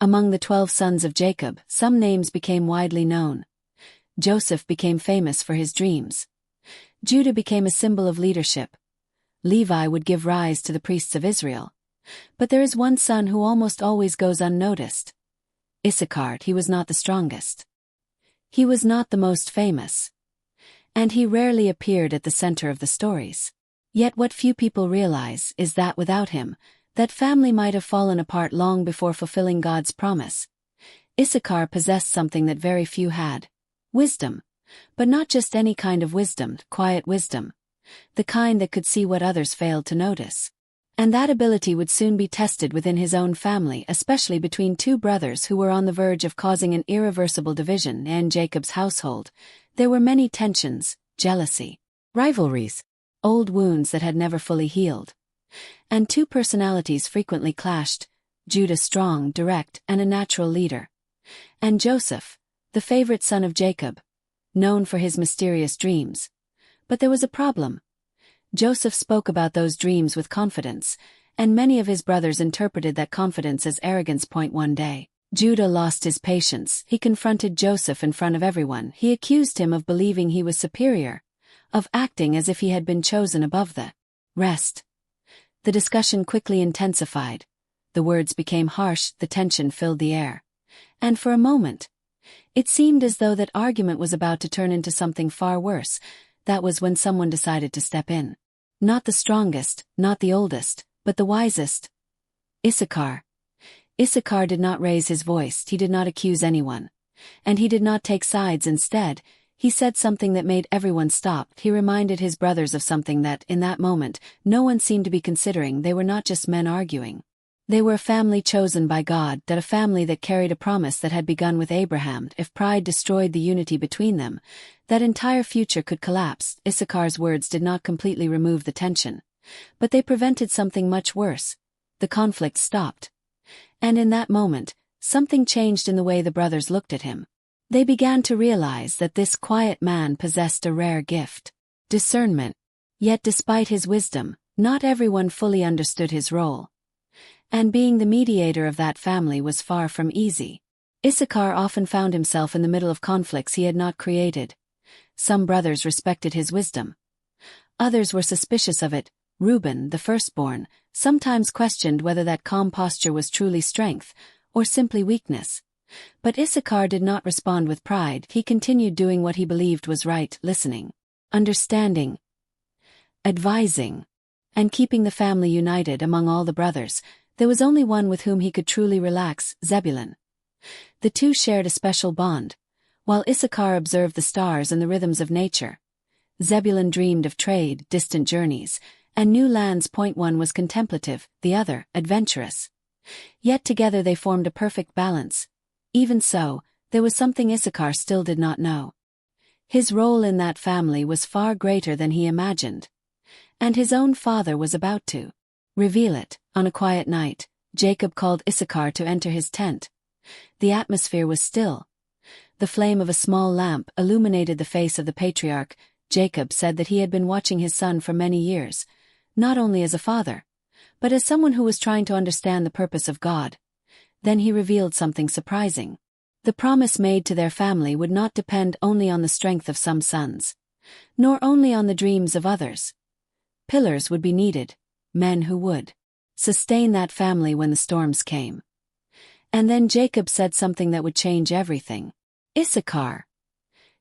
Among the 12 sons of Jacob, some names became widely known. Joseph became famous for his dreams. Judah became a symbol of leadership. Levi would give rise to the priests of Israel. But there is one son who almost always goes unnoticed. Issachar. He was not the strongest. He was not the most famous. And he rarely appeared at the center of the stories. Yet what few people realize is that without him, that family might have fallen apart long before fulfilling God's promise. Issachar possessed something that very few had. Wisdom. But not just any kind of wisdom, quiet wisdom. The kind that could see what others failed to notice. And that ability would soon be tested within his own family, especially between two brothers who were on the verge of causing an irreversible division in Jacob's household. There were many tensions, jealousy, rivalries, old wounds that had never fully healed. And two personalities frequently clashed, Judah strong, direct, and a natural leader. And Joseph, the favorite son of Jacob, known for his mysterious dreams. But there was a problem. Joseph spoke about those dreams with confidence, and many of his brothers interpreted that confidence as arrogance. One day, Judah lost his patience. He confronted Joseph in front of everyone. He accused him of believing he was superior, of acting as if he had been chosen above the rest. The discussion quickly intensified. The words became harsh, the tension filled the air. And for a moment, it seemed as though that argument was about to turn into something far worse. That was when someone decided to step in. Not the strongest, not the oldest, but the wisest. Issachar. Issachar did not raise his voice, he did not accuse anyone. And he did not take sides. Instead, he said something that made everyone stop. He reminded his brothers of something that, in that moment, no one seemed to be considering. They were not just men arguing. They were a family chosen by God, that a family that carried a promise that had begun with Abraham. If pride destroyed the unity between them, that entire future could collapse. Issachar's words did not completely remove the tension, but they prevented something much worse. The conflict stopped. And in that moment, something changed in the way the brothers looked at him. They began to realize that this quiet man possessed a rare gift, discernment. Yet despite his wisdom, not everyone fully understood his role. And being the mediator of that family was far from easy. Issachar often found himself in the middle of conflicts he had not created. Some brothers respected his wisdom. Others were suspicious of it. Reuben, the firstborn, sometimes questioned whether that calm posture was truly strength, or simply weakness. But Issachar did not respond with pride. He continued doing what he believed was right, listening, understanding, advising, and keeping the family united. Among all the brothers, there was only one with whom he could truly relax, Zebulun. The two shared a special bond. While Issachar observed the stars and the rhythms of nature, Zebulun dreamed of trade, distant journeys, and new lands. One was contemplative, the other, adventurous. Yet together they formed a perfect balance. Even so, there was something Issachar still did not know. His role in that family was far greater than he imagined. And his own father was about to reveal it. On a quiet night, Jacob called Issachar to enter his tent. The atmosphere was still. The flame of a small lamp illuminated the face of the patriarch. Jacob said that he had been watching his son for many years, not only as a father, but as someone who was trying to understand the purpose of God. Then he revealed something surprising. The promise made to their family would not depend only on the strength of some sons, nor only on the dreams of others. Pillars would be needed, men who would sustain that family when the storms came. And then Jacob said something that would change everything. Issachar,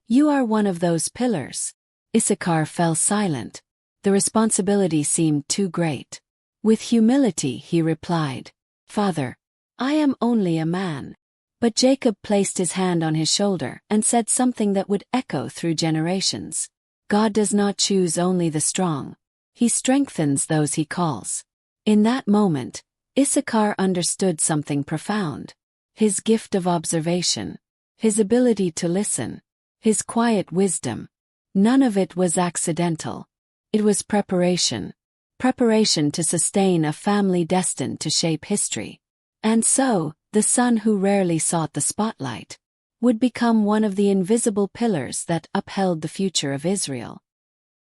you are one of those pillars. Issachar fell silent. The responsibility seemed too great. With humility he replied, Father, I am only a man. But Jacob placed his hand on his shoulder and said something that would echo through generations. God does not choose only the strong. He strengthens those he calls. In that moment, Issachar understood something profound. His gift of observation, his ability to listen, his quiet wisdom. None of it was accidental. It was preparation. Preparation to sustain a family destined to shape history. And so, the son who rarely sought the spotlight would become one of the invisible pillars that upheld the future of Israel.